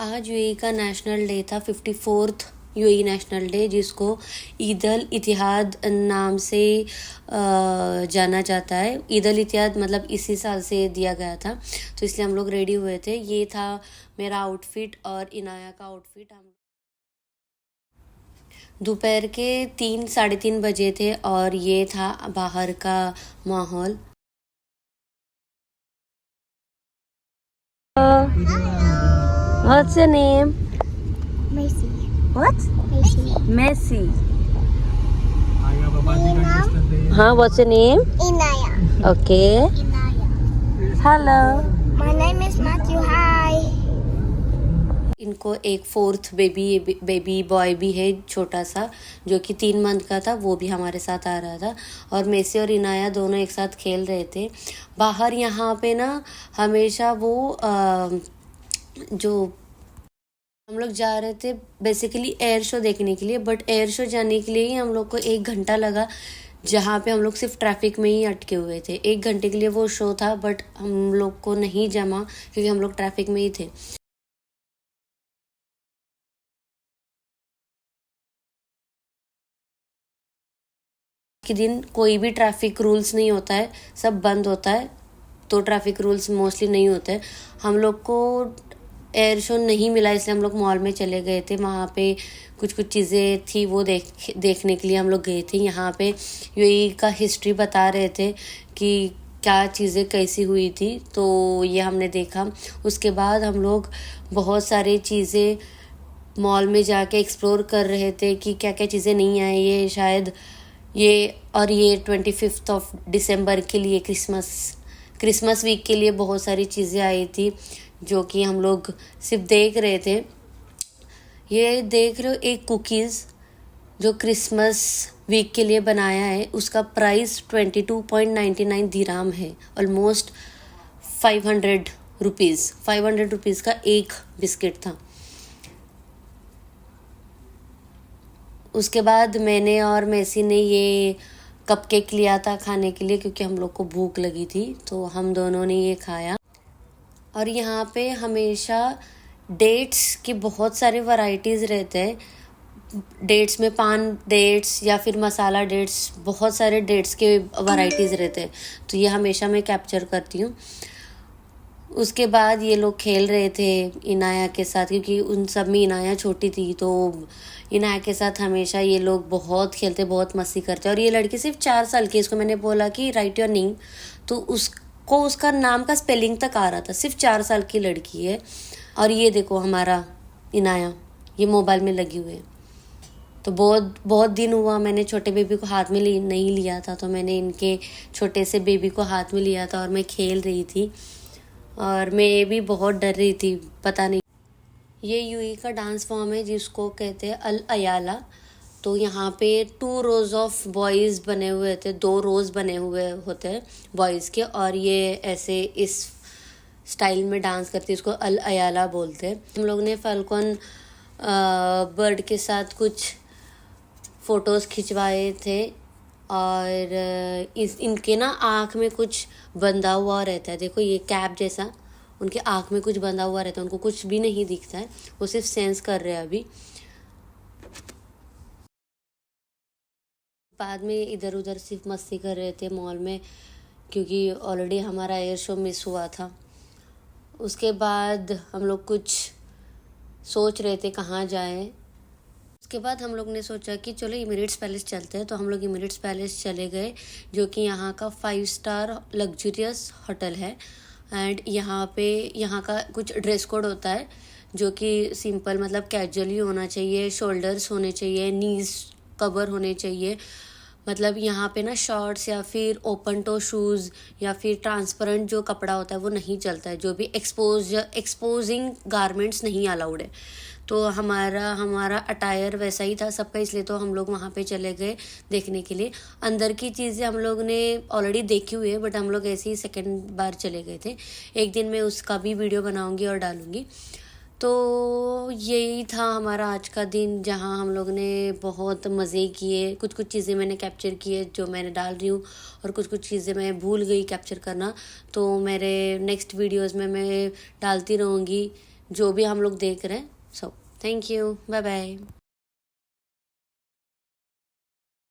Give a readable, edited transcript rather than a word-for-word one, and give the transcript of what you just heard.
आज यूएई का national day था, 54th यूएई नेशनल डे, जिसको ईद अल इतिहाद नाम से जाना जाता है। ईद अल इतिहाद मतलब इसी साल से दिया गया था, तो इसलिए हम लोग रेडी हुए थे। ये था मेरा आउटफिट और इनाया का आउटफिट। हम दोपहर के 3-3:30 बजे थे और ये था बाहर का माहौल। What's your name? Macy. What? Macy. Messi. Name? Huh? What's your name? Inaya. Okay. Inaya. Hello. My name is Matthew. Hi. इनको एक 4th बेबी बॉय भी है, छोटा सा, जो कि 3 मंथ का था। वो भी हमारे साथ आ रहा था और मेसी और इनाया दोनों एक साथ खेल रहे थे बाहर। यहाँ पे ना हमेशा वो जो हम लोग जा रहे थे बेसिकली एयर शो देखने के लिए, बट एयर शो जाने के लिए ही हम लोग को 1 घंटा लगा, जहाँ पे हम लोग सिर्फ ट्रैफिक में ही अटके हुए थे। 1 घंटे के लिए वो शो था, बट हम लोग को नहीं जमा क्योंकि हम लोग ट्रैफिक में ही थे। के दिन कोई भी ट्रैफिक रूल्स नहीं होता है, सब बंद होता है, तो ट्रैफिक रूल्स मोस्टली नहीं होते। हम लोग को एयर शो नहीं मिला, इसलिए हम लोग मॉल में चले गए थे। वहाँ पे कुछ चीज़ें थी, वो देखने के लिए हम लोग गए थे। यहाँ पे यूएई का हिस्ट्री बता रहे थे कि क्या चीज़ें कैसी हुई थी, तो ये हमने देखा। उसके बाद हम लोग बहुत सारी चीज़ें मॉल में जाके एक्सप्लोर कर रहे थे कि क्या क्या चीज़ें नहीं आई। ये शायद ये 25th ऑफ दिसंबर के लिए क्रिसमस वीक के लिए बहुत सारी चीज़ें आई थी, जो कि हम लोग सिर्फ देख रहे थे। ये देख रहे हो, एक कुकीज़ जो क्रिसमस वीक के लिए बनाया है, उसका प्राइस 22.99 दिराम है, ऑलमोस्ट 500 रुपीज़। 500 रुपीज़ का एक बिस्किट था। उसके बाद मैंने और मेसी ने ये कपकेक लिया था खाने के लिए, क्योंकि हम लोग को भूख लगी थी, तो हम दोनों ने ये खाया। और यहाँ पे हमेशा डेट्स की बहुत सारे वैरायटीज़ रहते हैं। डेट्स में पान डेट्स या फिर मसाला डेट्स, बहुत सारे डेट्स के वैरायटीज़ रहते हैं, तो ये हमेशा मैं कैप्चर करती हूँ। उसके बाद ये लोग खेल रहे थे इनाया के साथ, क्योंकि उन सब में इनाया छोटी थी, तो इनाया के साथ हमेशा ये लोग बहुत खेलते, बहुत मस्ती करते। और ये लड़की सिर्फ 4 साल की, इसको मैंने बोला कि राइट योर नेम, तो उसको उसका नाम का स्पेलिंग तक आ रहा था। सिर्फ 4 साल की लड़की है। और ये देखो हमारा इनाया, ये मोबाइल में लगी हुई है। तो बहुत दिन हुआ मैंने छोटे बेबी को हाथ में नहीं लिया था, तो मैंने इनके छोटे से बेबी को हाथ में लिया था और मैं खेल रही थी, और मैं भी बहुत डर रही थी, पता नहीं। ये यूएई का डांस फॉर्म है जिसको कहते हैं अल अयाला। तो यहाँ पे 2 रोज ऑफ बॉयज़ बने हुए थे, 2 रोज बने हुए होते हैं बॉयज़ के, और ये ऐसे इस स्टाइल में डांस करती है, इसको अल अयाला बोलते हैं। हम लोग ने फाल्कन बर्ड के साथ कुछ फ़ोटोज़ खिंचवाए थे, और इनके ना आँख में कुछ बंधा हुआ रहता है। देखो ये कैप जैसा, उनके आँख में कुछ बंधा हुआ रहता है, उनको कुछ भी नहीं दिखता है, वो सिर्फ सेंस कर रहे हैं अभी। बाद में इधर उधर सिर्फ मस्ती कर रहे थे मॉल में, क्योंकि ऑलरेडी हमारा एयर शो मिस हुआ था। उसके बाद हम लोग कुछ सोच रहे थे कहाँ जाएं। उसके बाद हम लोग ने सोचा कि चलो इमिरेट्स पैलेस चलते हैं, तो हम लोग इमिरेट्स पैलेस चले गए, जो कि यहाँ का 5 स्टार लग्जरियस होटल है। एंड यहाँ का कुछ ड्रेस कोड होता है, जो कि सिंपल मतलब कैजुअल ही होना चाहिए। शोल्डर्स होने चाहिए, नीज कवर होने चाहिए, मतलब यहाँ पे ना शॉर्ट्स या फिर ओपन टो शूज़ या फिर ट्रांसपेरेंट जो कपड़ा होता है वो नहीं चलता है, जो भी एक्सपोजिंग गारमेंट्स नहीं अलाउड है। तो हमारा अटायर वैसा ही था सबका, इसलिए तो हम लोग वहाँ पे चले गए देखने के लिए। अंदर की चीज़ें हम लोग ने ऑलरेडी देखी हुई है, बट हम लोग ऐसे ही सेकंड बार चले गए थे। एक दिन मैं उसका भी वीडियो बनाऊंगी और डालूंगी। तो यही था हमारा आज का दिन, जहाँ हम लोग ने बहुत मज़े किए। कुछ चीज़ें मैंने कैप्चर की है जो मैंने डाल रही हूँ, और कुछ चीज़ें मैं भूल गई कैप्चर करना, तो मेरे नेक्स्ट वीडियोस में मैं डालती रहूँगी जो भी हम लोग देख रहे हैं। So thank you, bye bye.